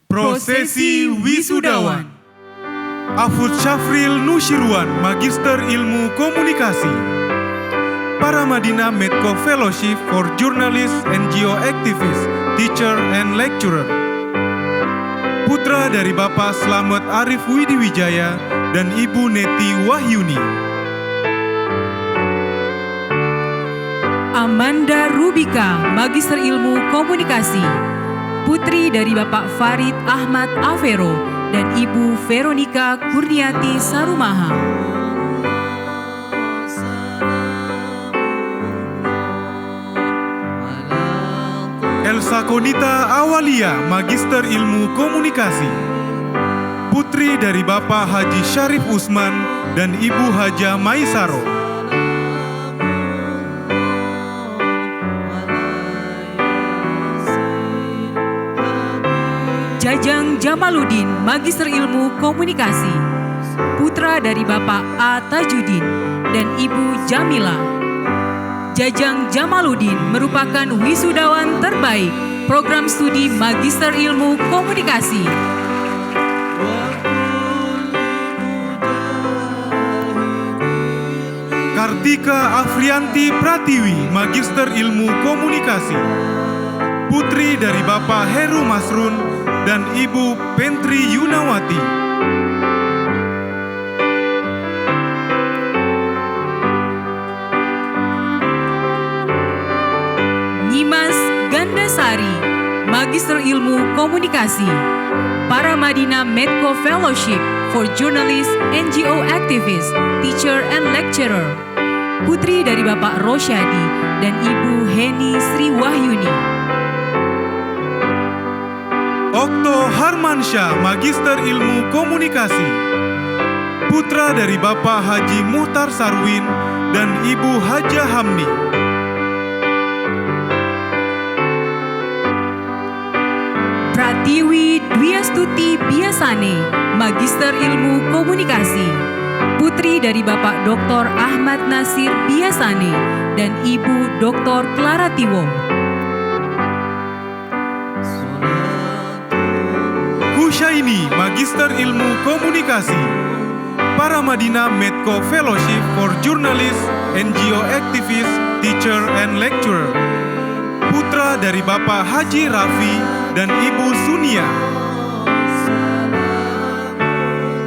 Prosesi Wisudawan. Afud Syafril Nusyirwan, Magister Ilmu Komunikasi. Paramadina Medco Fellowship for Journalists and Geoactivists, Teacher and Lecturer. Putra dari Bapak Slamet Arif Widiwijaya dan Ibu Neti Wahyuni. Amanda Rubika, Magister Ilmu Komunikasi. Putri dari Bapak Farid Ahmad Avero dan Ibu Veronica Kurniati Sarumaha. Elsa Konita Awalia, Magister Ilmu Komunikasi. Putri dari Bapak Haji Syarif Usman dan Ibu Haja Maisaro. Jajang Jamaludin, Magister Ilmu Komunikasi. Putra dari Bapak A. Tajudin dan Ibu Jamila. Jajang Jamaludin merupakan wisudawan terbaik program studi Magister Ilmu Komunikasi. Kartika Afrianti Pratiwi, Magister Ilmu Komunikasi. Putri dari Bapak Heru Masrun dan Ibu Pentri Yunawati. Nyimas Gandasari, Magister Ilmu Komunikasi. Paramadina Medco Fellowship for Journalists and Geoactivists, Teacher and Lecturer. Putri dari Bapak Rosyadi dan Ibu Heni Sri Wahyuni. Okto Harmansyah, Magister Ilmu Komunikasi. Putra dari Bapak Haji Muhtar Sarwin dan Ibu Haja Hamni. Pratiwi Dwiastuti Biasane, Magister Ilmu Komunikasi. Putri dari Bapak Dr. Ahmad Nasir Biasane dan Ibu Dr. Clara Tiwo. Husyaini, Magister Ilmu Komunikasi. Paramadina Medco Fellowship for Journalists and Geoactivists, Teacher and Lecturer. Putra dari Bapak Haji Rafi dan Ibu Sunia.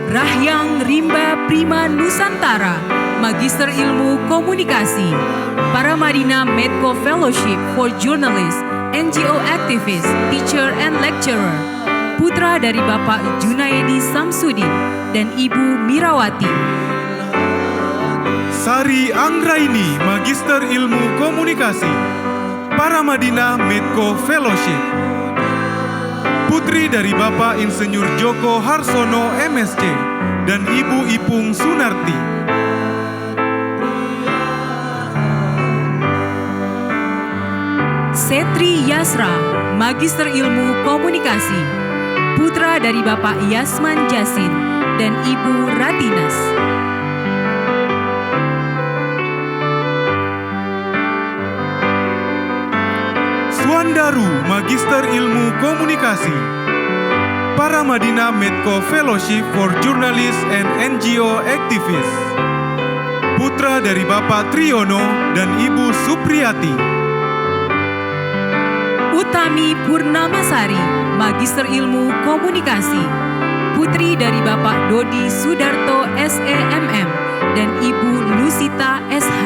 Rahyang Rimba Prima Nusantara, Magister Ilmu Komunikasi. Paramadina Medco Fellowship for Journalists and Geoactivists, Teacher and Lecturer. Putra dari Bapak Junaidi Samsudin dan Ibu Mirawati. Sari Anggraini, Magister Ilmu Komunikasi. Paramadina Medco Fellowship. Putri dari Bapak Insinyur Joko Harsono MSc dan Ibu Ipung Sunarti. Setri Yasra, Magister Ilmu Komunikasi. Putra dari Bapak Yasman Jasin dan Ibu Ratinas. Suandaru, Magister Ilmu Komunikasi. Paramadina Medco Fellowship for Journalists and NGO Activists. Putra dari Bapak Triyono dan Ibu Supriyati. Utami Purnamasari, Magister Ilmu Komunikasi. Putri dari Bapak Dodi Sudarto SEMM dan Ibu Lusita SH.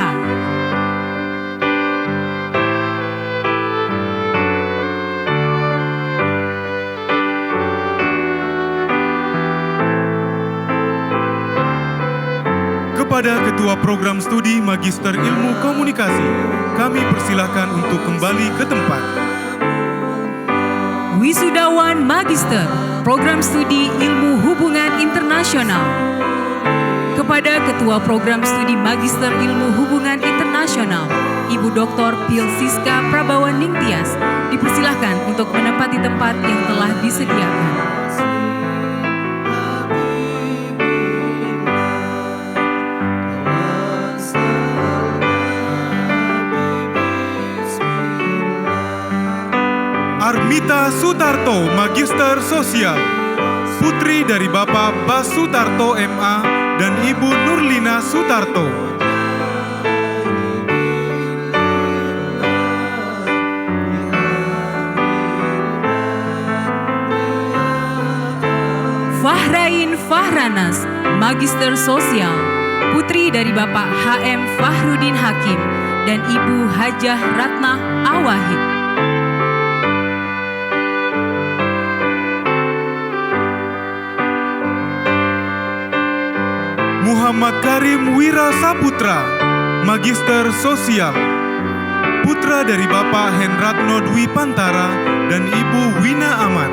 Kepada Ketua Program Studi Magister Ilmu Komunikasi, kami persilahkan untuk kembali ke tempat. Wisudawan Magister, Program Studi Ilmu Hubungan Internasional. Kepada Ketua Program Studi Magister Ilmu Hubungan Internasional, Ibu Dr. Pil Siska Prabawan Ningtyas, dipersilahkan untuk menempati tempat yang telah disediakan. Armit Gita Sutarto, Magister Sosial. Putri dari Bapak Bas Sutarto MA dan Ibu Nurlina Sutarto. Fahrain Fahranas, Magister Sosial. Putri dari Bapak HM Fahrudin Hakim dan Ibu Hajah Ratna Awahid. Muhammad Karim Wira Saputra, Magister Sosial. Putra dari Bapak Henratno Dwi Pantara dan Ibu Wina Aman.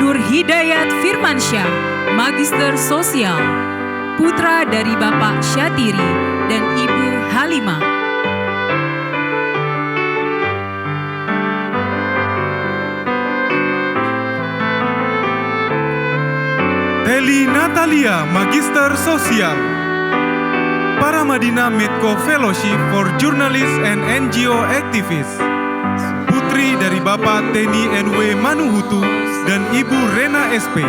Nur Hidayat Firmansyah, Magister Sosial. Putra dari Bapak Syatiri dan Ibu Halimah. Teli Natalia, Magister Sosial. Paramadina Medco Fellowship for Journalists and NGO Activists. Putri dari Bapak Teni NW Manuhutu dan Ibu Rena SP.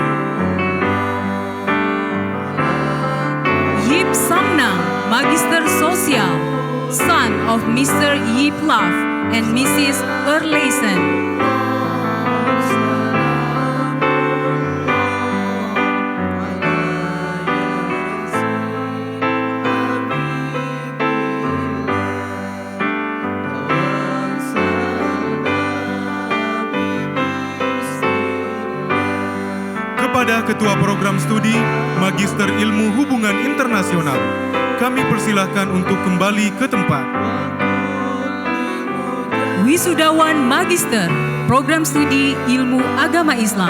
Yip Samnang, Magister Sosial. Son of Mr. Yip Love and Mrs. Erleisen. Kepada Ketua Program Studi Magister Ilmu Hubungan Internasional, kami persilahkan untuk kembali ke tempat. Wisudawan Magister Program Studi Ilmu Agama Islam.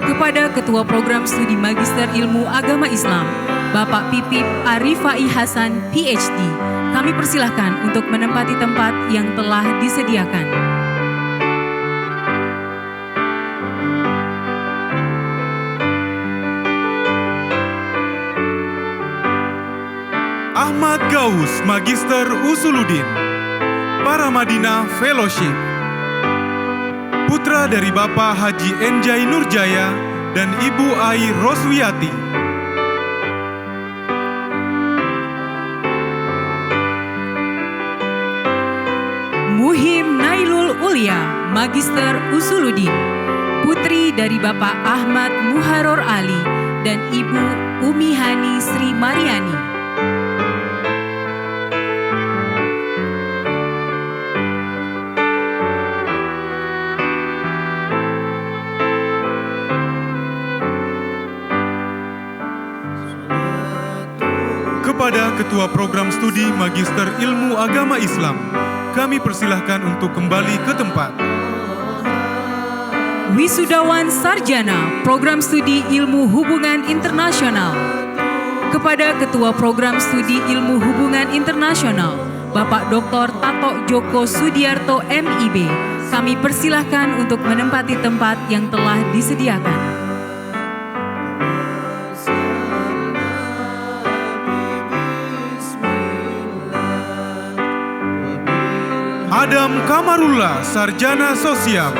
Kepada Ketua Program Studi Magister Ilmu Agama Islam, Bapak Pipip Arifai Hasan, PhD, kami persilahkan untuk menempati tempat yang telah disediakan. Ahmad Gaus, Magister Usuluddin. Paramadina Fellowship. Putra dari Bapak Haji Enjai Nurjaya dan Ibu Ai Roswiati. Muhim Nailul Ulia, Magister Usuluddin. Putri dari Bapak Ahmad Muharor Ali dan Ibu Umi Hani Sri Mariani. Kepada Ketua Program Studi Magister Ilmu Agama Islam, kami persilahkan untuk kembali ke tempat. Wisudawan Sarjana Program Studi Ilmu Hubungan Internasional. Kepada Ketua Program Studi Ilmu Hubungan Internasional, Bapak Dr. Tato Joko Sudiarto MIB, kami persilahkan untuk menempati tempat yang telah disediakan. Adam Kamarullah, Sarjana Sosial.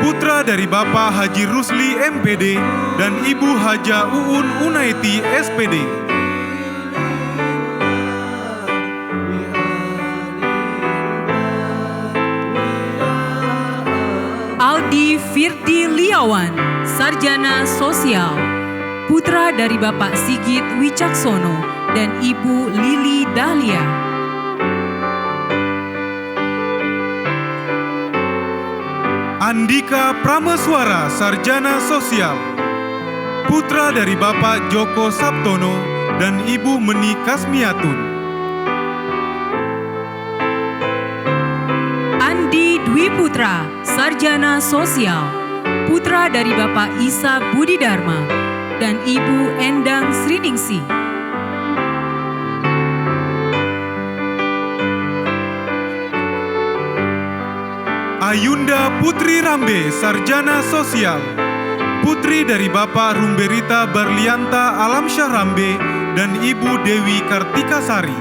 Putra dari Bapak Haji Rusli MPD dan Ibu Haja Uun Unaiti SPD. Aldi Firdi Liawan, Sarjana Sosial. Putra dari Bapak Sigit Wicaksono dan Ibu Lili Dahlia. Andika Prameswara, Sarjana Sosial. Putra dari Bapak Joko Sabtono dan Ibu Meni Kasmiatun. Andi Dwi Putra, Sarjana Sosial. Putra dari Bapak Isa Budi Dharma dan Ibu Endang Sriningsih. Ayunda Putri Rambe, Sarjana Sosial. Putri dari Bapak Rumberita Barlianta Alamsyah Rambe dan Ibu Dewi Kartikasari.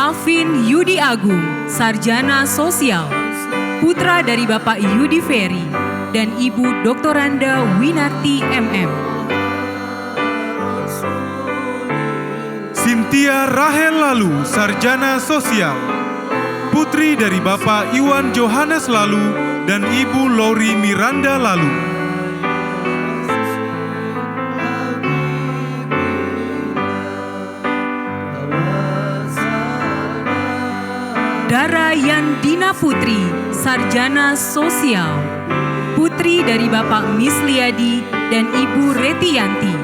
Calvin Yudi Agung, Sarjana Sosial, putra dari Bapak Yudi Ferry dan Ibu Doktoranda Winarti MM. Cynthia Rahel Lalu, Sarjana Sosial, putri dari Bapak Iwan Johannes Lalu dan Ibu Lori Miranda Lalu. Dara Yandina Putri, Sarjana Sosial, putri dari Bapak Misliadi dan Ibu Retiyanti.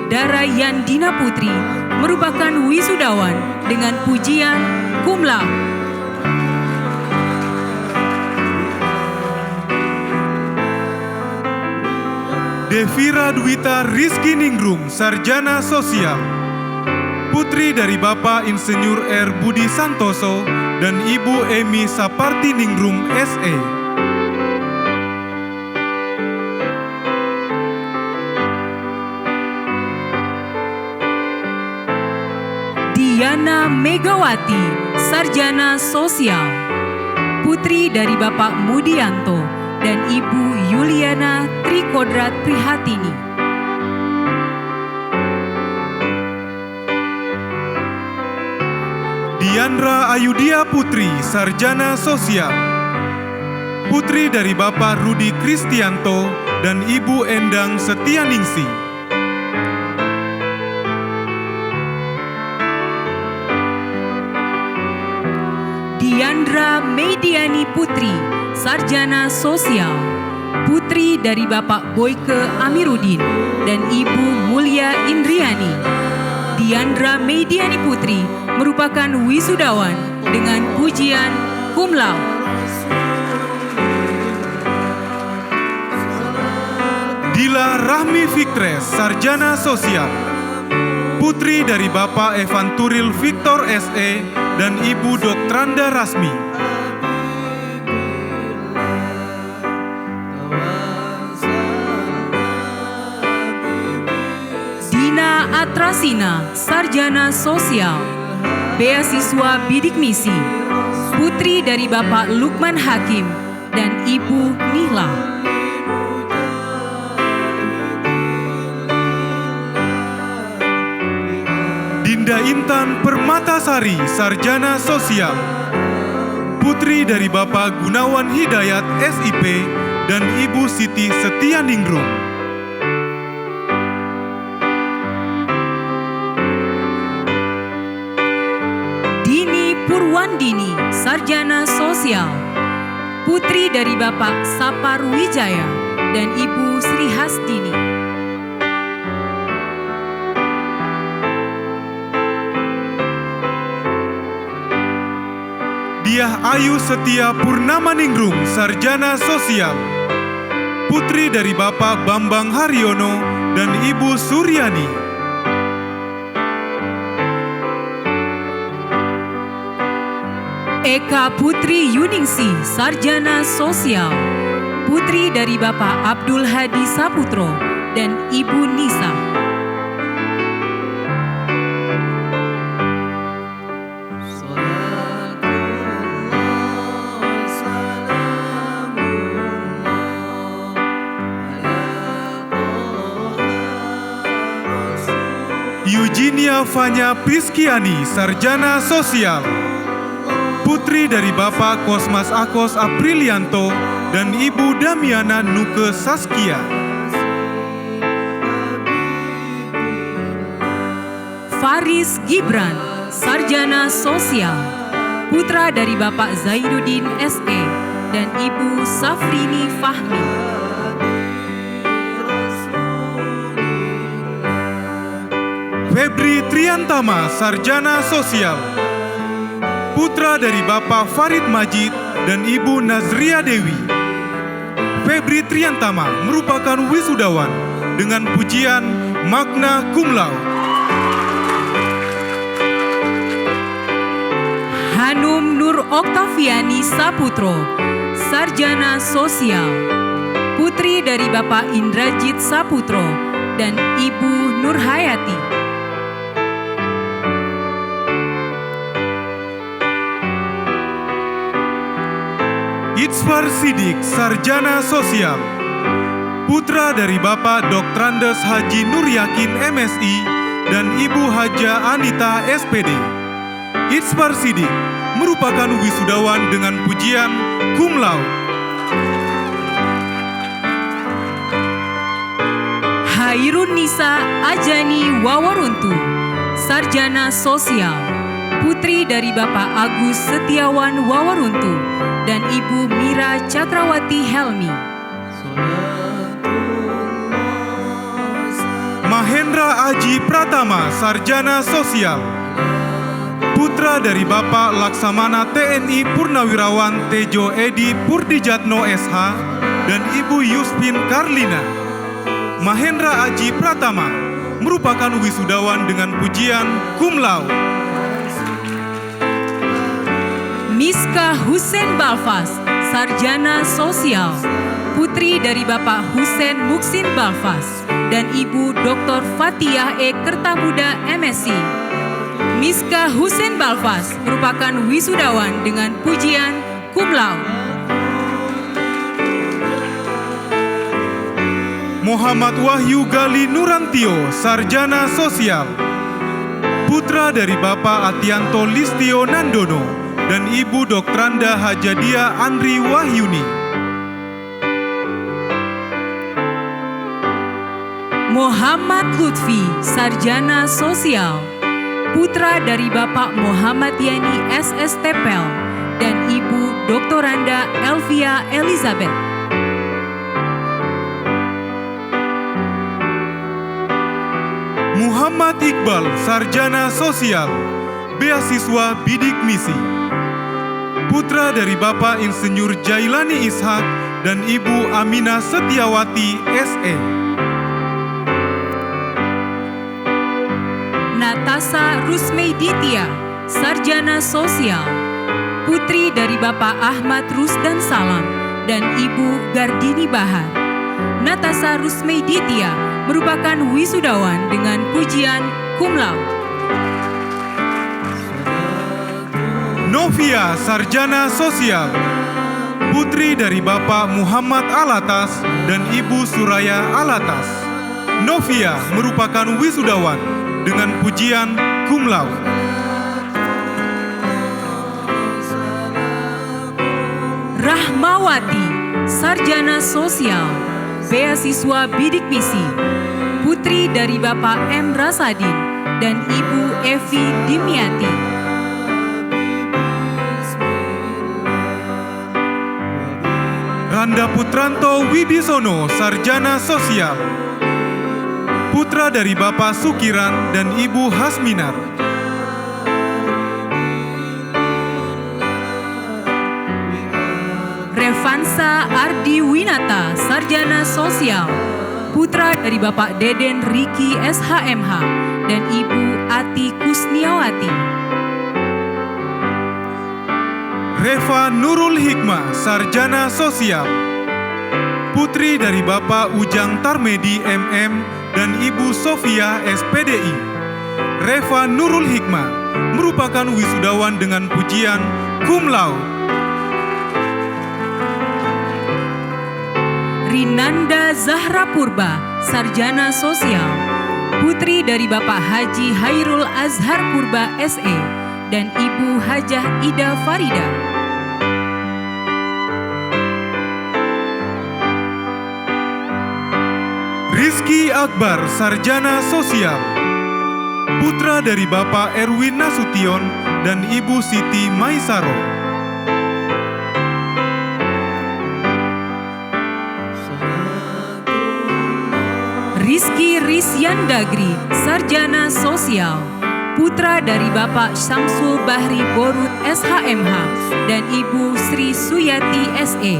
Dara Yandina Putri merupakan wisudawan dengan pujian cum laude. Devira Dwita Rizky Ningrum, Sarjana Sosial, putri dari Bapak Insinyur R. Budi Santoso dan Ibu Emi Saparti Ningrum, SE. Diana Megawati, Sarjana Sosial, putri dari Bapak Mudianto dan Ibu Yuliana Trikodrat Prihatini. Diandra Ayudia Putri, Sarjana Sosial, putri dari Bapak Rudi Kristianto dan Ibu Endang Setianingsih. Diandra Mediani Putri, Sarjana Sosial, putri dari Bapak Boyke Amiruddin dan Ibu Mulia Indriani. Diandra Mediani Putri merupakan wisudawan dengan pujian cum laude. Dila Rahmi Fiktres, Sarjana Sosial, putri dari Bapak Evan Turil Victor SE dan Ibu Doktranda Rasmi. Dina Atrasina, Sarjana Sosial, beasiswa bidik misi, putri dari Bapak Lukman Hakim dan Ibu Nihla. Dinda Intan Permatasari, Sarjana Sosial, putri dari Bapak Gunawan Hidayat SIP dan Ibu Siti Setianingrum. Dini Purwandini, Sarjana Sosial, putri dari Bapak Sapar Wijaya dan Ibu Sri Hasdini. Diah Ayu Setia Purnamaningrum, Sarjana Sosial, putri dari Bapak Bambang Haryono dan Ibu Suryani. Eka Putri Yuningsih, Sarjana Sosial, putri dari Bapak Abdul Hadi Saputro dan Ibu Nisa. Eugenia Fanya Priskiani, Sarjana Sosial, putri dari Bapak Kosmas Akos Aprilianto dan Ibu Damiana Nuke Saskia. Faris Gibran, Sarjana Sosial, putra dari Bapak Zainuddin SE dan Ibu Safrini Fahmi. Febri Triantama, Sarjana Sosial, putra dari Bapak Farid Majid dan Ibu Nazria Dewi. Febri Triantama merupakan wisudawan dengan pujian magna cum laude. Hanum Nur Oktaviani Saputro, Sarjana Sosial, putri dari Bapak Indrajit Saputro dan Ibu Nurhayati. Itzfar Sidik, Sarjana Sosial. Putra dari Bapak Dr. Andes Haji Nur Yakin MSI dan Ibu Haja Anita SPD. Itzfar Sidik merupakan wisudawan dengan pujian cum laude. Hairun Nisa Ajani Wawaruntu, Sarjana Sosial. Putri dari Bapak Agus Setiawan Wawaruntu dan Ibu Mira Cakrawati Helmi. Mahendra Aji Pratama, Sarjana Sosial. Putra dari Bapak Laksamana TNI Purnawirawan Tejo Edi Purdijatno SH dan Ibu Yuspin Karlina. Mahendra Aji Pratama merupakan wisudawan dengan pujian cum laude. Miska Hussein Balfas, Sarjana Sosial. Putri dari Bapak Hussein Muksin Balfas dan Ibu Dr. Fatiyah E. Kertamuda MSc. Miska Hussein Balfas merupakan wisudawan dengan pujian cum laude. Muhammad Wahyu Gali Nurantio, Sarjana Sosial. Putra dari Bapak Atianto Listio Nandono dan Ibu Doktranda Hajadia Andri Wahyuni. Muhammad Lutfi, Sarjana Sosial. Putra dari Bapak Muhammad Yani SS Tepel dan Ibu Doktoranda Elvia Elizabeth. Muhammad Iqbal, Sarjana Sosial. Beasiswa Bidik Misi. Putra dari Bapak Insinyur Jailani Ishak dan Ibu Aminah Setiawati SE. Natasha Rusmeiditya, Sarjana Sosial. Putri dari Bapak Ahmad Rusdan Salam dan Ibu Gardini Bahar. Natasha Rusmeiditya merupakan wisudawan dengan pujian cum laude. Novia, Sarjana Sosial. Putri dari Bapak Muhammad Alatas dan Ibu Suraya Alatas. Novia merupakan wisudawan dengan pujian cum laude. Rahmawati, Sarjana Sosial. Beasiswa Bidik Misi. Putri dari Bapak M. Rasadin dan Ibu Evi Dimyati. Randa Putranto Wibisono, Sarjana Sosial. Putra dari Bapak Sukiran dan Ibu Hasminar. Revansa Ardi Winata, Sarjana Sosial. Putra dari Bapak Deden Riki SHMH dan Ibu Ati Kusniawati. Reva Nurul Hikmah, Sarjana Sosial. Putri dari Bapak Ujang Tarmedi MM dan Ibu Sofia SPDI. Reva Nurul Hikmah merupakan wisudawan dengan pujian cum laude. Rinanda Zahra Purba, Sarjana Sosial. Putri dari Bapak Haji Hairul Azhar Purba SE dan Ibu Hajah Ida Farida. Rizky Akbar, Sarjana Sosial. Putra dari Bapak Erwin Nasution dan Ibu Siti Maisaro. Rizky Risyandagri, Sarjana Sosial. Putra dari Bapak Syamsul Bahri Borut SHMH dan Ibu Sri Suyati SE.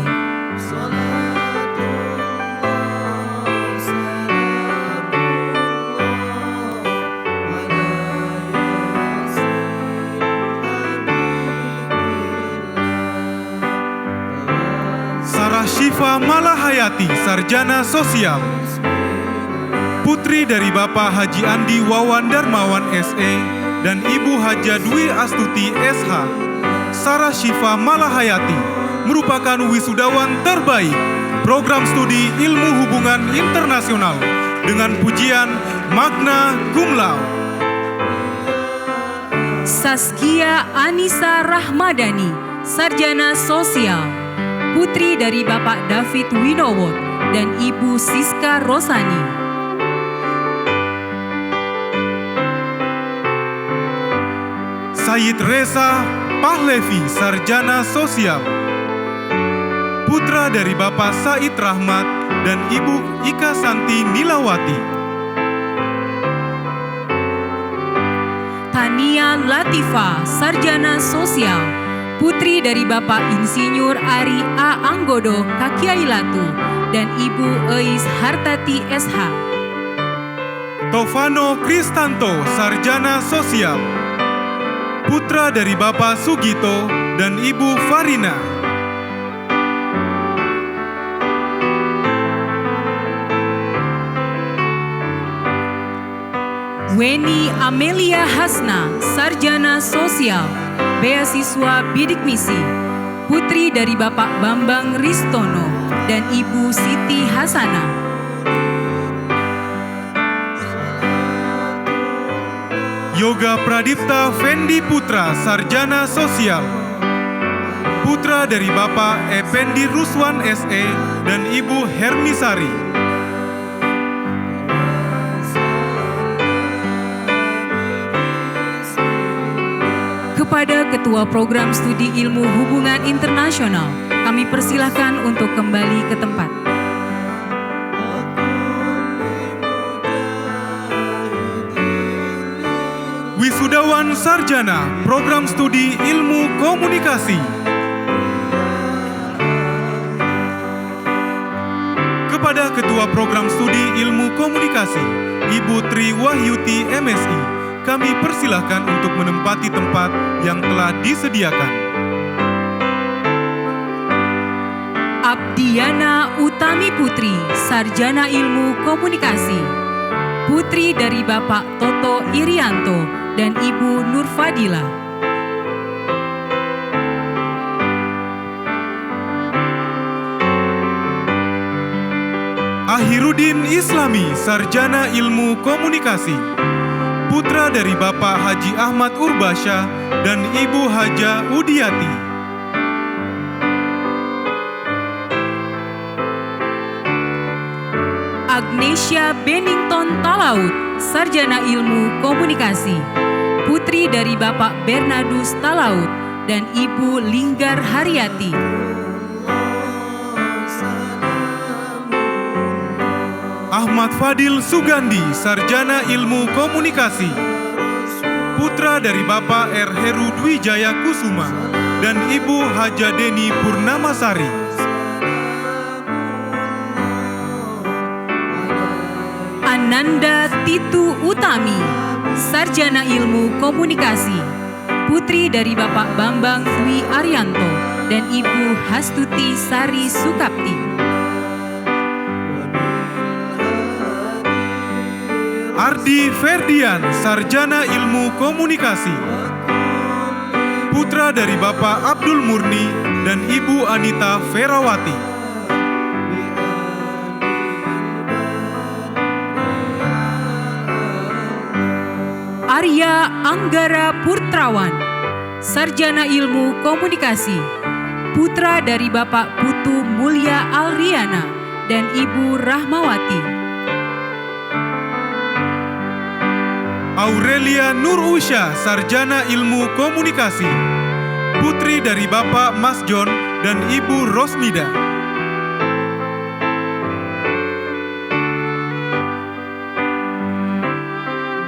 Sarah Syifa Malahayati, Sarjana Sosial. Putri dari Bapak Haji Andi Wawan Darmawan SE dan Ibu Haja Dwi Astuti SH. Sarah Syifa Malahayati merupakan wisudawan terbaik program studi ilmu hubungan internasional dengan pujian magna cum laude. Saskia Anissa Rahmadani, sarjana sosial, putri dari Bapak David Winowot dan Ibu Siska Rosani. Said Reza Pahlevi, sarjana sosial, putra dari Bapak Said Rahmat dan Ibu Ika Santi Nilawati. Tania Latifa, sarjana sosial, putri dari Bapak Insinyur Ari A. Anggodo Kakiailatu dan Ibu Eis Hartati SH. Tovano Kristanto, sarjana sosial, putra dari Bapak Sugito dan Ibu Farina. Weni Amelia Hasna, sarjana sosial, beasiswa bidik misi, putri dari Bapak Bambang Ristono dan Ibu Siti Hasana. Yoga Pradipta Fendi Putra, sarjana sosial, putra dari Bapak Ependi Ruswan SE dan Ibu Hermisari. Kepada Ketua Program Studi Ilmu Hubungan Internasional, kami persilahkan untuk kembali ke tempat. Wisudawan Sarjana Program Studi Ilmu Komunikasi. Kepada Ketua Program Studi Ilmu Komunikasi, Ibu Tri Wahyuti MSI, kami persilahkan untuk menempati tempat yang telah disediakan. Abdiana Utami Putri, sarjana Ilmu Komunikasi, putri dari Bapak Toto Irianto dan Ibu Nurfadila. Ahiruddin Islami, sarjana Ilmu Komunikasi, putra dari Bapak Haji Ahmad Urbasya dan Ibu Haja Udiati. Agnesia Bennington Talaut, sarjana Ilmu Komunikasi, putri dari Bapak Bernardus Talaut dan Ibu Linggar Haryati. Ahmad Fadil Sugandi, sarjana Ilmu Komunikasi, putra dari Bapak R. Heru Dwi Jaya Kusuma dan Ibu Haja Deni Purnamasari. Ananda Titu Utami, sarjana Ilmu Komunikasi, putri dari Bapak Bambang Dwi Arianto dan Ibu Hastuti Sari Sukapti. Ardi Ferdian, sarjana Ilmu Komunikasi, putra dari Bapak Abdul Murni dan Ibu Anita Ferawati. Arya Anggara Purtrawan, sarjana Ilmu Komunikasi, putra dari Bapak Putu Mulya Alriana dan Ibu Rahmawati. Aurelia Nur Usha, sarjana Ilmu Komunikasi, putri dari Bapak Mas John dan Ibu Rosmida.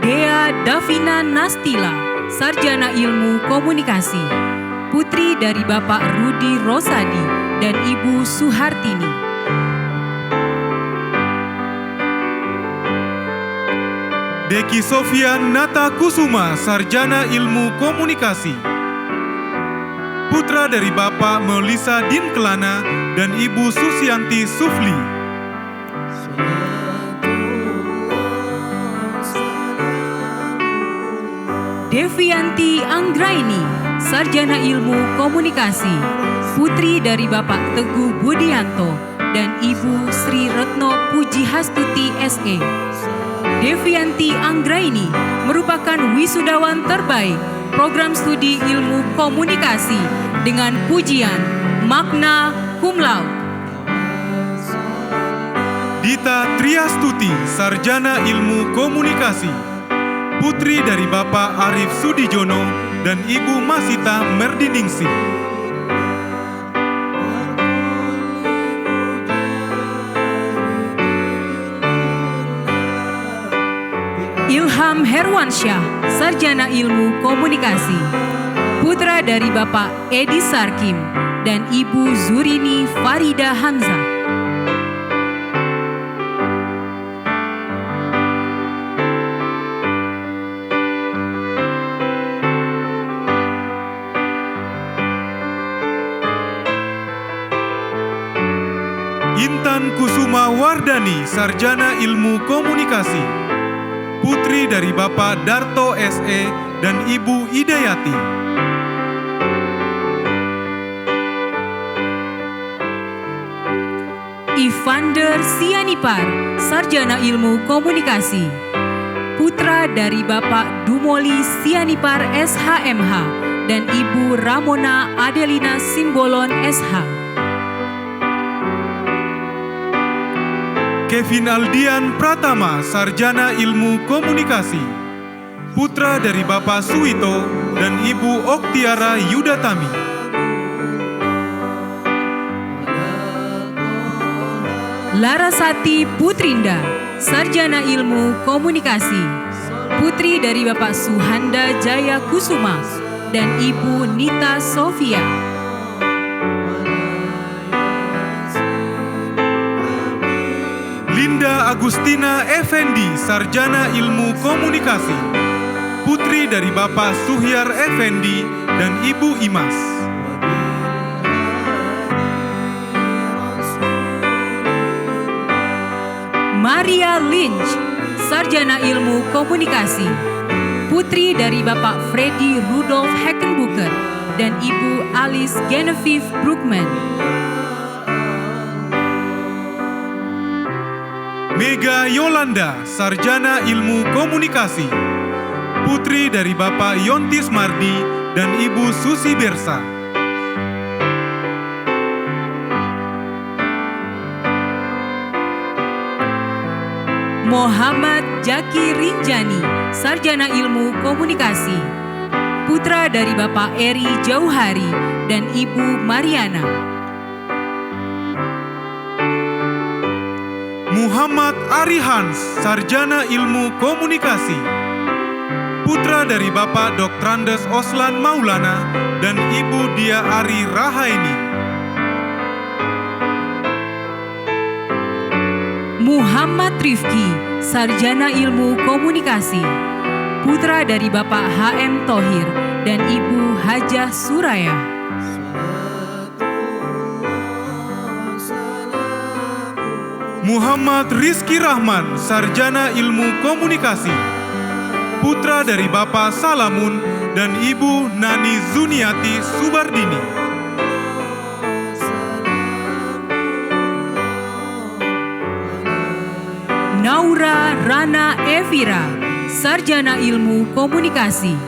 Dea Davina Nastila, sarjana Ilmu Komunikasi, putri dari Bapak Rudi Rosadi dan Ibu Suhartini. Deki Sofian Nata Kusuma, sarjana Ilmu Komunikasi, putra dari Bapak Melisa Din Kelana dan Ibu Susianti Sufli. Devianti Anggraini, Sarjana Ilmu Komunikasi, putri dari Bapak Teguh Budianto dan Ibu Sri Retno Pujihastuti SE. Devianti Anggraini merupakan wisudawan terbaik program studi ilmu komunikasi dengan pujian magna cum laude. Dita Triastuti, Sarjana Ilmu Komunikasi, putri dari Bapak Arif Sudijono dan Ibu Masita Merdiningsih. Ilham Herwansyah, Sarjana Ilmu Komunikasi, putra dari Bapak Edi Sarkim dan Ibu Zurini Farida Hamzah. Intan Kusuma Wardani, Sarjana Ilmu Komunikasi, putri dari Bapak Darto SE dan Ibu Idayati. Ivander Sianipar, Sarjana Ilmu Komunikasi, putra dari Bapak Dumoli Sianipar SHMH dan Ibu Ramona Adelina Simbolon SH. Kevin Aldian Pratama, Sarjana Ilmu Komunikasi, putra dari Bapak Suwito dan Ibu Oktiara Yudatami. Larasati Putrinda, Sarjana Ilmu Komunikasi, putri dari Bapak Suhanda Jaya Kusuma dan Ibu Nita Sofia. Linda Agustina Effendi, Sarjana Ilmu Komunikasi, putri dari Bapak Suhyar Effendi dan Ibu Imas. Maria Lynch, Sarjana Ilmu Komunikasi, putri dari Bapak Freddy Rudolf Heckenbucker dan Ibu Alice Genevieve Brookman. Mega Yolanda, Sarjana Ilmu Komunikasi, putri dari Bapak Yontis Mardi dan Ibu Susi Bersa. Muhammad Jaki Rinjani, Sarjana Ilmu Komunikasi, putra dari Bapak Eri Jauhari dan Ibu Mariana. Muhammad Ari Hans, Sarjana Ilmu Komunikasi, putra dari Bapak Doktrandes Oslan Maulana dan Ibu Dia Ari Rahaini. Muhammad Rifki, Sarjana Ilmu Komunikasi, putra dari Bapak HM Thohir dan Ibu Hajah Suraya. Muhammad Rizky Rahman, Sarjana Ilmu Komunikasi, putra dari Bapak Salamun dan Ibu Nani Zuniati Subardini. Naura Rana Evira, Sarjana Ilmu Komunikasi,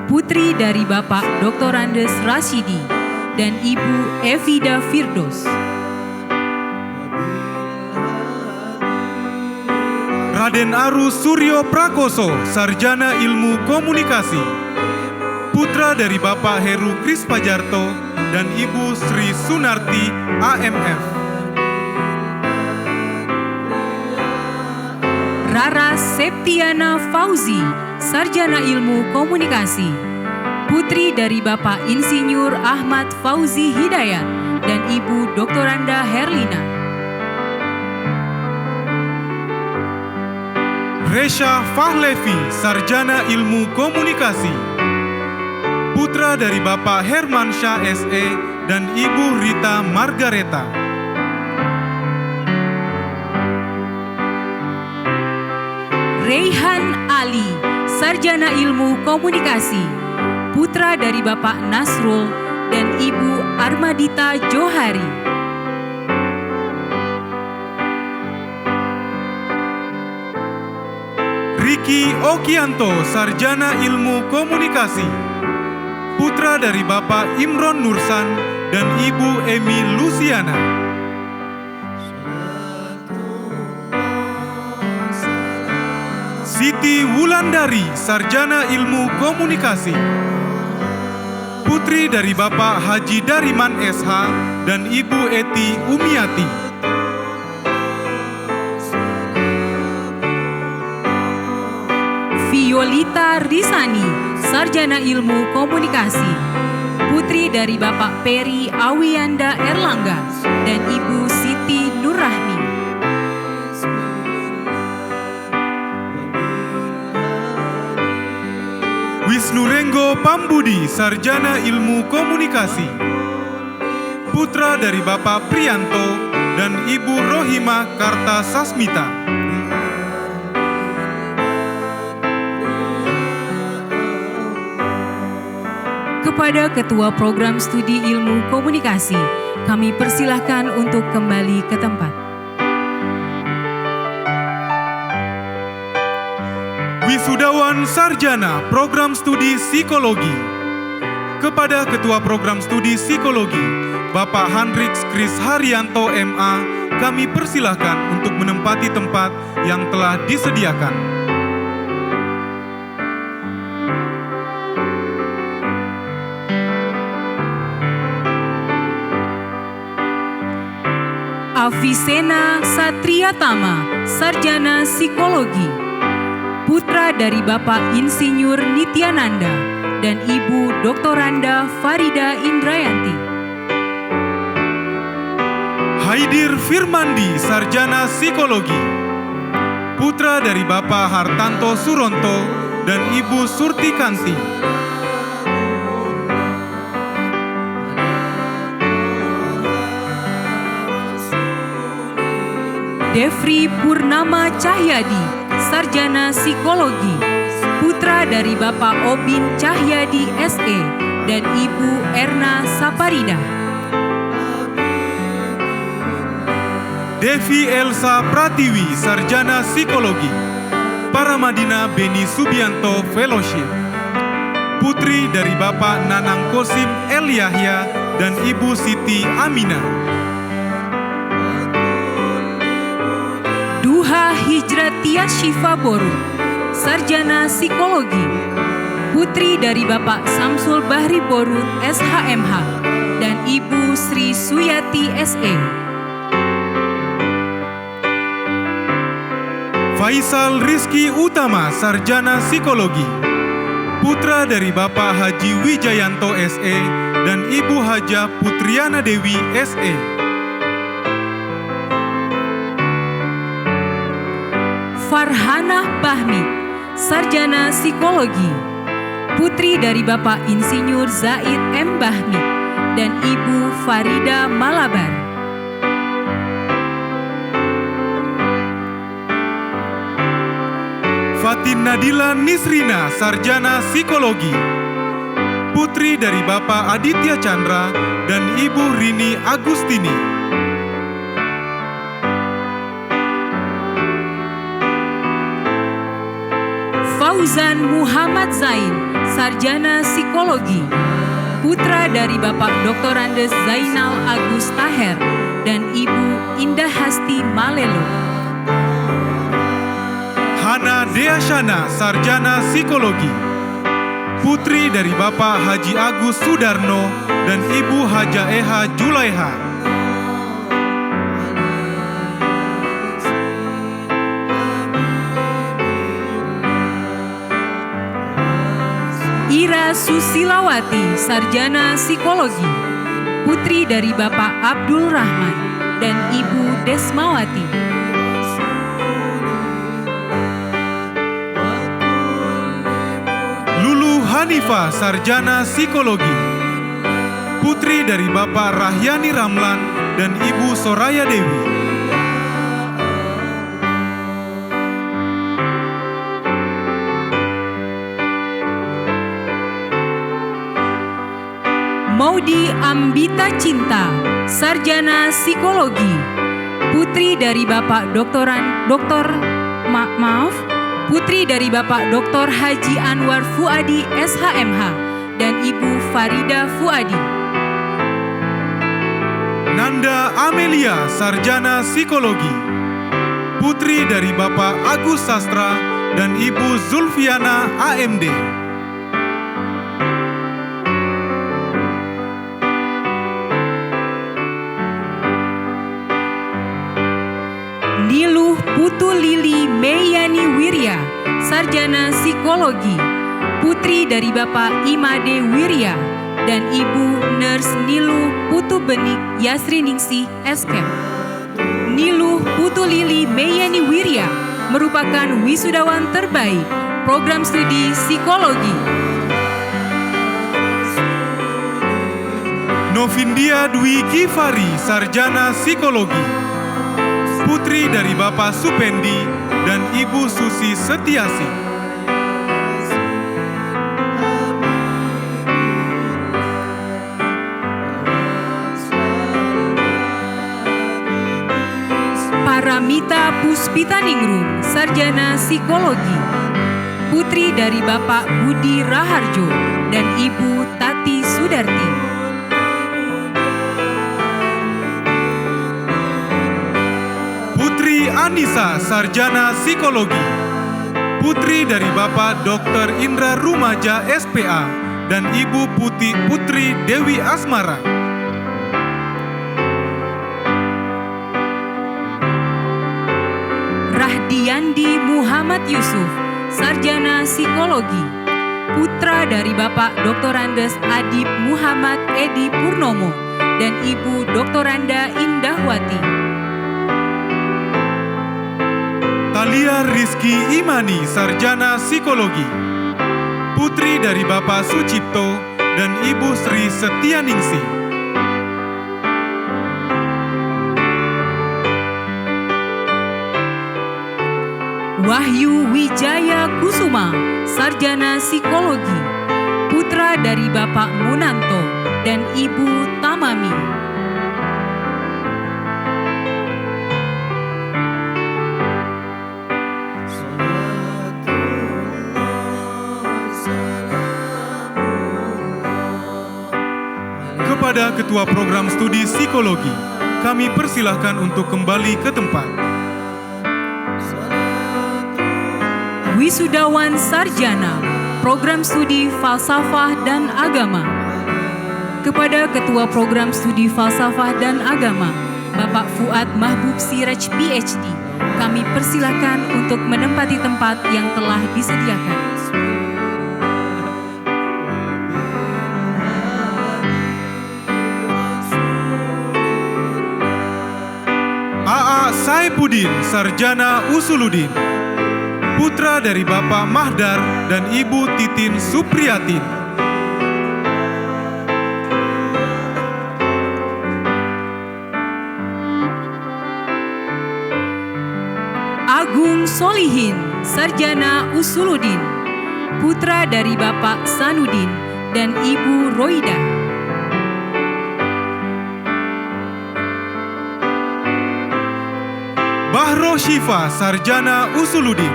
putri dari Bapak Dr. Andes Rashidi dan Ibu Evida Firdos. Raden Aru Suryo Prakoso, Sarjana Ilmu Komunikasi, putra dari Bapak Heru Krispajarto dan Ibu Sri Sunarti AMF. Rara Septiana Fauzi, Sarjana Ilmu Komunikasi, putri dari Bapak Insinyur Ahmad Fauzi Hidayat dan Ibu Doktoranda Herlina. Resha Fahlevi, Sarjana Ilmu Komunikasi, putra dari Bapak Hermansyah SE dan Ibu Rita Margareta. Reihan Ali, Sarjana Ilmu Komunikasi, putra dari Bapak Nasrul dan Ibu Armadita Johari. Riki Okianto, Sarjana Ilmu Komunikasi, putra dari Bapak Imron Nursan dan Ibu Emi Luciana. Siti Wulandari, Sarjana Ilmu Komunikasi, putri dari Bapak Haji Dariman SH dan Ibu Eti Umiati. Violita Risani, Sarjana Ilmu Komunikasi, putri dari Bapak Peri Awiyanda Erlangga dan Ibu Siti Nurrahmi. Wisnu Renggo Pambudi, Sarjana Ilmu Komunikasi, putra dari Bapak Priyanto dan Ibu Rohimah Kartasasmita. Kepada Ketua Program Studi Ilmu Komunikasi, kami persilahkan untuk kembali ke tempat. Wisudawan Sarjana Program Studi Psikologi. Kepada Ketua Program Studi Psikologi, Bapak Hendriks Kris Haryanto MA, kami persilahkan untuk menempati tempat yang telah disediakan. Avicenna Satriatama, Sarjana Psikologi, putra dari Bapak Insinyur Nityananda dan Ibu Doktoranda Farida Indrayanti. Haidir Firmandi, Sarjana Psikologi, putra dari Bapak Hartanto Suronto dan Ibu Surti Kanti. Devri Purnama Cahyadi, Sarjana Psikologi, putra dari Bapak Obin Cahyadi SE dan Ibu Erna Saparida. Devi Elsa Pratiwi, Sarjana Psikologi, Paramadina Beni Subianto Fellowship, putri dari Bapak Nanang Kosim El Yahya dan Ibu Siti Aminah. Duha Hijratia Syifa Boru, Sarjana Psikologi, putri dari Bapak Samsul Bahri Borun SHMH dan Ibu Sri Suyati SE. Faisal Rizky Utama, Sarjana Psikologi, putra dari Bapak Haji Wijayanto SE dan Ibu Haja Putriana Dewi SE. Farhanah Bahmi, Sarjana Psikologi, putri dari Bapak Insinyur Zaid M. Bahmi dan Ibu Farida Malabar. Fatin Nadila Nisrina, Sarjana Psikologi, putri dari Bapak Aditya Chandra dan Ibu Rini Agustini. Fauzan Muhammad Zain, Sarjana Psikologi, putra dari Bapak Dr. Andes Zainal Agus Taher dan Ibu Indah Hasti Malelo. Hana Deasyana, Sarjana Psikologi, putri dari Bapak Haji Agus Sudarno dan Ibu Haja Eha Julaiha. Ira Susilawati, Sarjana Psikologi, putri dari Bapak Abdul Rahman dan Ibu Desmawati. Lulu Hanifah, Sarjana Psikologi, putri dari Bapak Rahyani Ramlan dan Ibu Soraya Dewi. Maudi Ambita Cinta, Sarjana Psikologi, putri dari Bapak Putri dari Bapak Dr. Haji Anwar Fuadi SHMH dan Ibu Farida Fuadi. Nanda Amelia, Sarjana Psikologi, putri dari Bapak Agus Sastra dan Ibu Zulfiana AMD. Niluh Putu Lili Meyani Wirya, Sarjana Psikologi, putri dari Bapak Imade Wirya dan Ibu Nurse Niluh Putu Benik Yasriningsih Eskem. Niluh Putu Lili Meyani Wirya merupakan wisudawan terbaik program studi psikologi. Novindia Dwi Gifari, Sarjana Psikologi, putri dari Bapak Supendi dan Ibu Susi Setiasi. Paramita Puspitaningrum, Sarjana Psikologi, putri dari Bapak Budi Raharjo dan Ibu Tati Sudarti. Putri Anissa, Sarjana Psikologi, putri dari Bapak Dr. Indra Rumaja SPA dan Ibu Putri Dewi Asmara. Rahdiandi Muhammad Yusuf, Sarjana Psikologi, putra dari Bapak Dr. Andes Adib Muhammad Edi Purnomo dan Ibu Dr. Anda Indahwati. Talia Rizky Imani, Sarjana Psikologi, putri dari Bapak Sucipto dan Ibu Sri Setianingsih. Wahyu Wijaya Kusuma, Sarjana Psikologi, putra dari Bapak Munanto dan Ibu Tamami. Kepada Ketua Program Studi Psikologi, kami persilahkan untuk kembali ke tempat. Wisudawan Sarjana, Program Studi Falsafah dan Agama. Kepada Ketua Program Studi Falsafah dan Agama, Bapak Fuad Mahbub Siraj PhD, kami persilahkan untuk menempati tempat yang telah disediakan. Saipudin, Sarjana Usuludin, putra dari Bapak Mahdar dan Ibu Titin Supriyatin. Agung Solihin, Sarjana Usuludin, putra dari Bapak Sanudin dan Ibu Roida. Bahro Syifa, Sarjana Usuludin,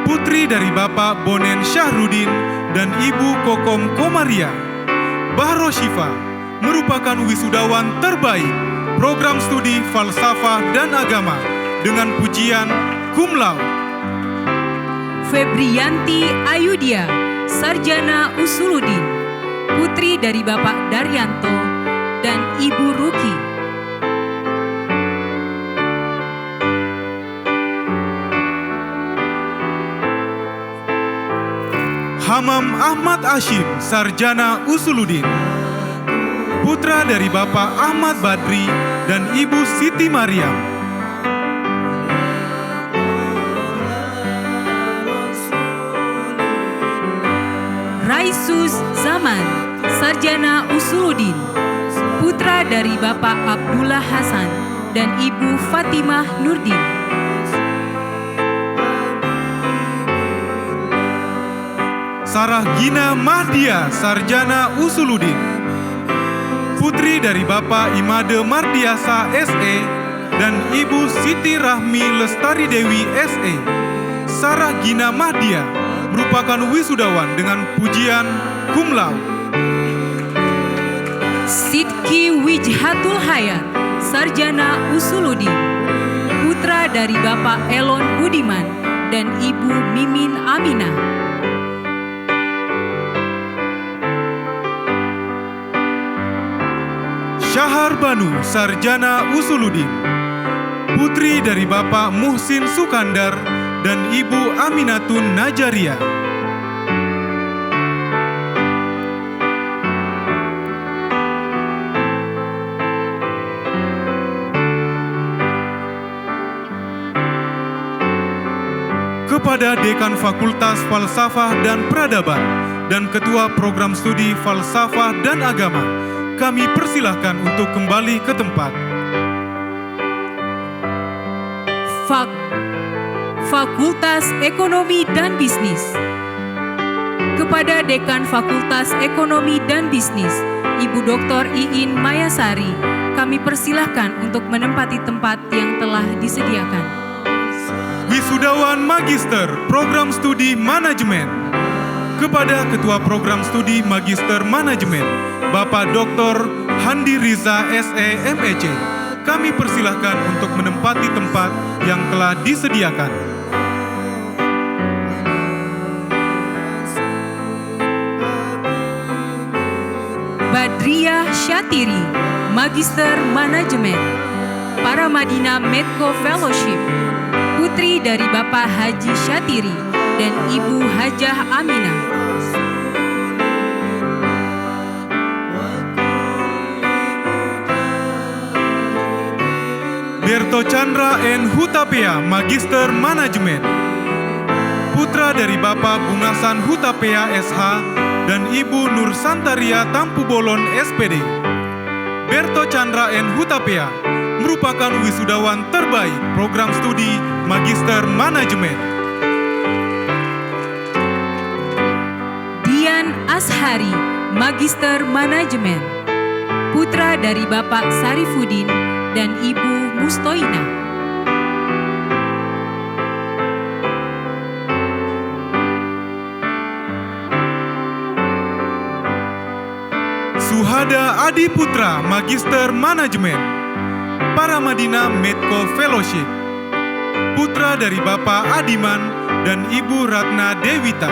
putri dari Bapak Bonen Syahrudin dan Ibu Kokom Komaria. Bahro Syifa merupakan wisudawan terbaik program studi Falsafah dan Agama dengan pujian cum laude. Febrianti Ayudia, Sarjana Usuludin, putri dari Bapak Daryanto dan Ibu Ruki. Hamam Ahmad Ashim, Sarjana Usuludin, putra dari Bapak Ahmad Badri dan Ibu Siti Mariam. Raisus Zaman, Sarjana Usuludin, putra dari Bapak Abdullah Hasan dan Ibu Fatimah Nurdin. Sarah Gina Mahdia, Sarjana Usuludin, putri dari Bapak Imade Mardiasa SE dan Ibu Siti Rahmi Lestari Dewi SE. Sarah Gina Mahdia merupakan wisudawan dengan pujian cum laude. Sidki Wijhatul Hayat, sarjana Usuludin, putra dari Bapak Elon Budiman dan Ibu Mimin Aminah. Syahar Banu, sarjana Usuludin, putri dari Bapak Muhsin Sukandar dan Ibu Aminatun Najaria. Kepada Dekan Fakultas Falsafah dan Peradaban dan Ketua Program Studi Falsafah dan Agama, kami persilahkan untuk kembali ke tempat. Fakultas Ekonomi dan Bisnis. Kepada Dekan Fakultas Ekonomi dan Bisnis, Ibu Dr. Iin Mayasari, kami persilahkan untuk menempati tempat yang telah disediakan. Wisudawan Magister Program Studi Manajemen. Kepada Ketua Program Studi Magister Manajemen, Bapak Dr. Handi Riza SE MEC, kami persilahkan untuk menempati tempat yang telah disediakan. Badriah Syatiri, Magister Manajemen, Paramadina Medco Fellowship, putri dari Bapak Haji Syatiri dan Ibu Hajah Aminah. Berto Chandra N. Hutapea, Magister Manajemen, putra dari Bapak Bungasan Hutapea SH dan Ibu Nur Santaria Tampu Bolon SPD. Berto Chandra N. Hutapea merupakan wisudawan terbaik Program Studi Magister Manajemen. Dian Ashari, Magister Manajemen, putra dari Bapak Sarifudin dan Ibu Mustoina. Suhada Adi Putra, Magister Manajemen, Paramadina Medco Fellowship, putra dari Bapak Adiman dan Ibu Ratna Dewita.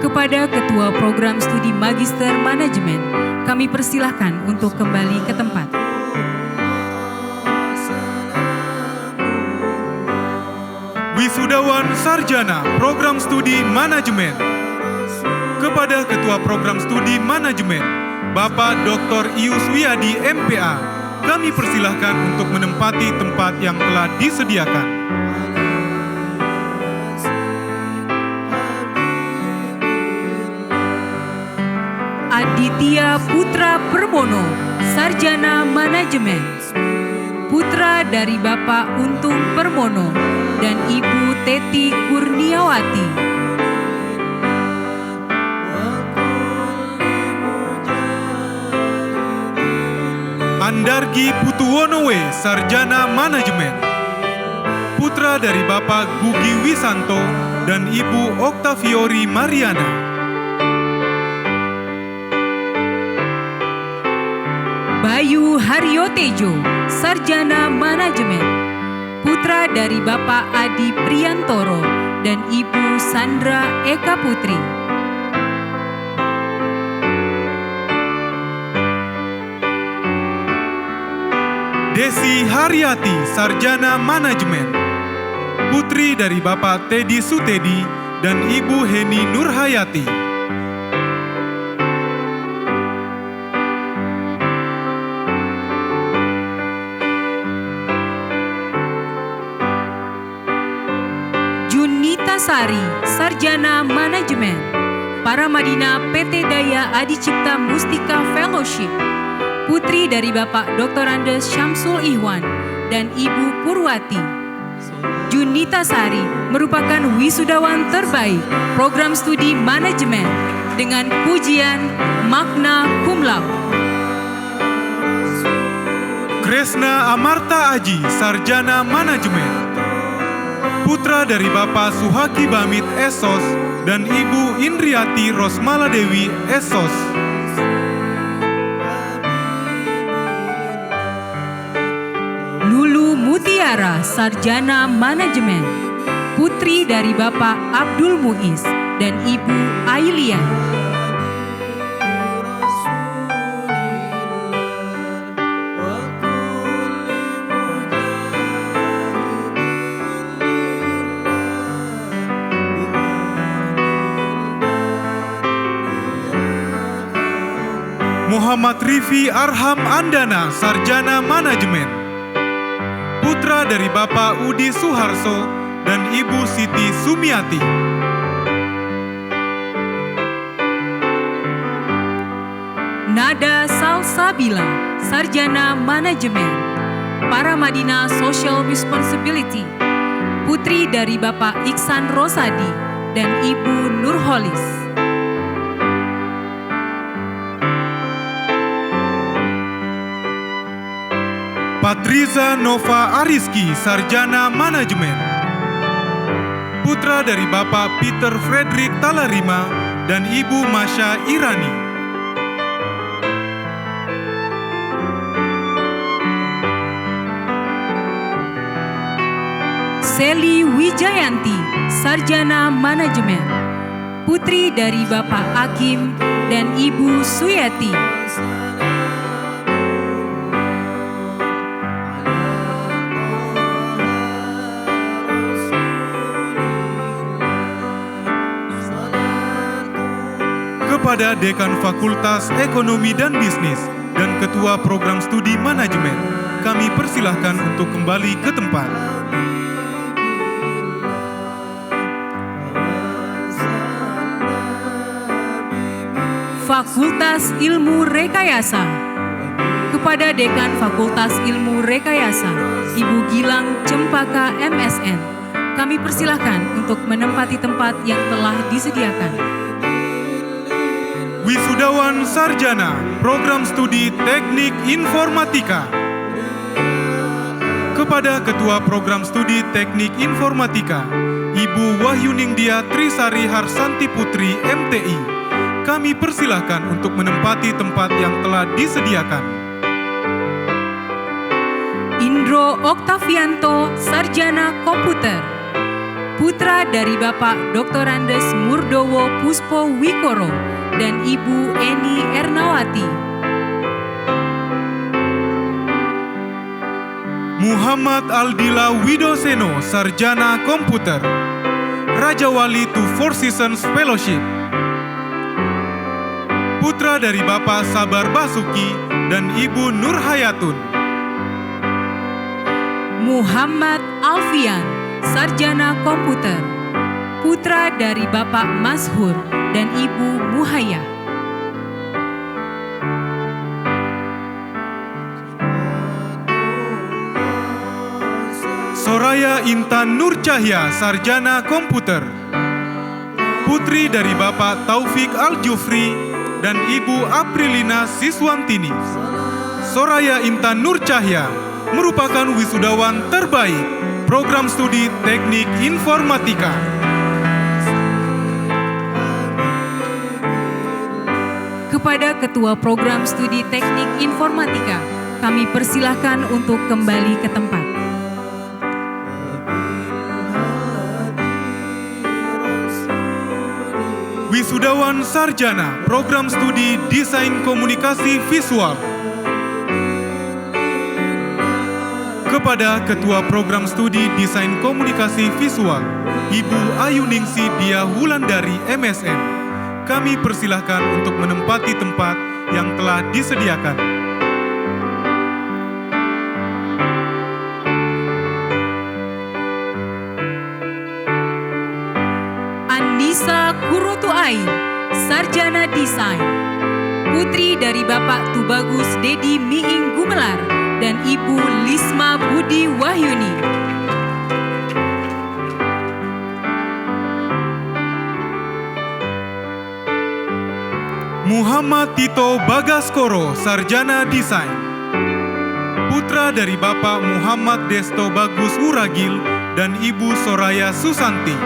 Kepada Ketua Program Studi Magister Manajemen, kami persilahkan untuk kembali ke tempat. Wisudawan Sarjana Program Studi Manajemen. Kepada Ketua Program Studi Manajemen, Bapak Dr. Ius Wiyadi MPA, kami persilahkan untuk menempati tempat yang telah disediakan. Aditya Putra Permono, sarjana manajemen, putra dari Bapak Untung Permono dan Ibu Teti Kurniawati. Andargi Putuwonowe, sarjana manajemen, putra dari Bapak Gugi Wisanto dan Ibu Oktaviori Mariana. Bayu Haryotejo, sarjana manajemen, putra dari Bapak Adi Priantoro dan Ibu Sandra Eka Putri. Desi Haryati, sarjana manajemen, putri dari Bapak Teddy Sutedi dan Ibu Heni Nurhayati. Sari, sarjana manajemen, Paramadina PT Daya Adicipta Mustika Fellowship, putri dari Bapak Dr. Andes Syamsul Ihwan dan Ibu Purwati. Junita Sari merupakan wisudawan terbaik program studi manajemen dengan pujian magna cum laude. Kresna Amarta Aji, sarjana manajemen. Putra dari Bapak Suhaki Bamit Esos dan Ibu Indriati Rosmala Dewi Esos. Lulu Mutiara, sarjana manajemen. Putri dari Bapak Abdul Muiz dan Ibu Ailian. Muhammad Rifi Arham Andana, sarjana manajemen. Putra dari Bapak Udi Suharso dan Ibu Siti Sumiati. Nada Salsabila, sarjana manajemen. Paramadina Social Responsibility. Putri dari Bapak Iksan Rosadi dan Ibu Nurholis. Patriza Nova Ariski, sarjana manajemen. Putra dari Bapak Peter Frederick Talarima dan Ibu Masya Irani. Seli Wijayanti, sarjana manajemen. Putri dari Bapak Hakim dan Ibu Suyati. Kepada Dekan Fakultas Ekonomi dan Bisnis dan Ketua Program Studi Manajemen, kami persilahkan untuk kembali ke tempat. Fakultas Ilmu Rekayasa. Kepada Dekan Fakultas Ilmu Rekayasa, Ibu Gilang Cempaka MSN, kami persilahkan untuk menempati tempat yang telah disediakan. Wisudawan Sarjana Program Studi Teknik Informatika. Kepada Ketua Program Studi Teknik Informatika, Ibu Wahyuningdia Trisari Harsanti Putri MTI, kami persilahkan untuk menempati tempat yang telah disediakan. Indro Oktavianto, sarjana komputer. Putra dari Bapak Dr. Andes Murdowo Puspo Wikoro dan Ibu Eni Ernawati. Muhammad Aldila Widoseno, sarjana komputer. Raja Wali to Four Seasons Fellowship. Putra dari Bapak Sabar Basuki dan Ibu Nurhayatun. Muhammad Alfian, sarjana komputer. Putra dari Bapak Mashur dan Ibu Muhaya. Soraya Intan Nur Cahya, sarjana komputer. Putri dari Bapak Taufik Al-Jufri dan Ibu Aprilina Siswantini. Soraya Intan Nur Cahya merupakan wisudawan terbaik Program Studi Teknik Informatika. Kepada Ketua Program Studi Teknik Informatika, kami persilahkan untuk kembali ke tempat. Wisudawan Sarjana Program Studi Desain Komunikasi Visual. Kepada Ketua Program Studi Desain Komunikasi Visual, Ibu Ayuningsi Dia Wulandari MSN, kami persilahkan untuk menempati tempat yang telah disediakan. Anissa Kurutu Ain, sarjana desain. Putri dari Bapak Tubagus Dedi Miing Gumelar dan Ibu Lisma Budi Wahyuni. Muhammad Tito Bagaskoro, Sarjana Desain. Putra dari Bapak Muhammad Desto Bagus Uragil dan Ibu Soraya Susanti.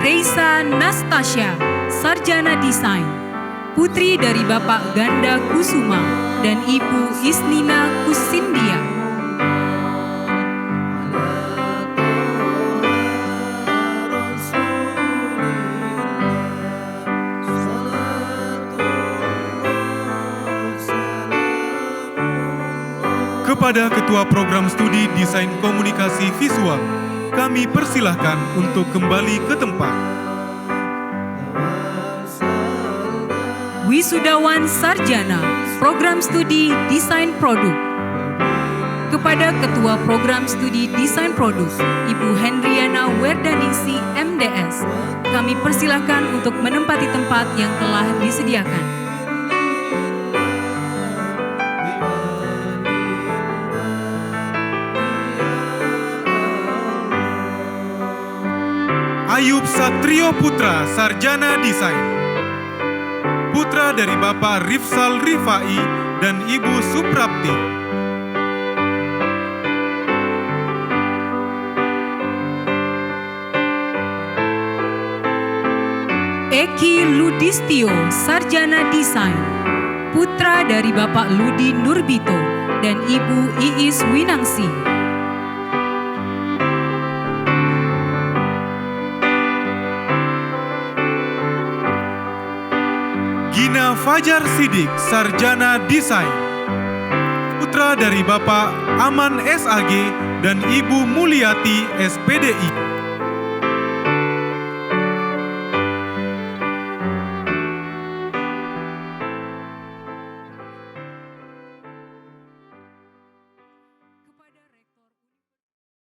Reisa Nastasya, Sarjana Desain. Putri dari Bapak Ganda Kusuma dan Ibu Isnina Kusindia. Kepada Ketua Program Studi Desain Komunikasi Visual, kami persilahkan untuk kembali ke tempat. Wisudawan Sarjana, Program Studi Desain Produk. Kepada Ketua Program Studi Desain Produk, Ibu Hendriana Werdaningsi, MDS, kami persilahkan untuk menempati tempat yang telah disediakan. Ayub Satrio Putra, Sarjana Desain. Putra dari Bapak Rifsal Rifai dan Ibu Suprapti. Eki Ludistio, Sarjana Desain. Putra dari Bapak Ludi Nurbito dan Ibu Iis Winangsi. Gina Fajar Sidik, Sarjana Desain. Putra dari Bapak Aman SAG dan Ibu Mulyati SPDI.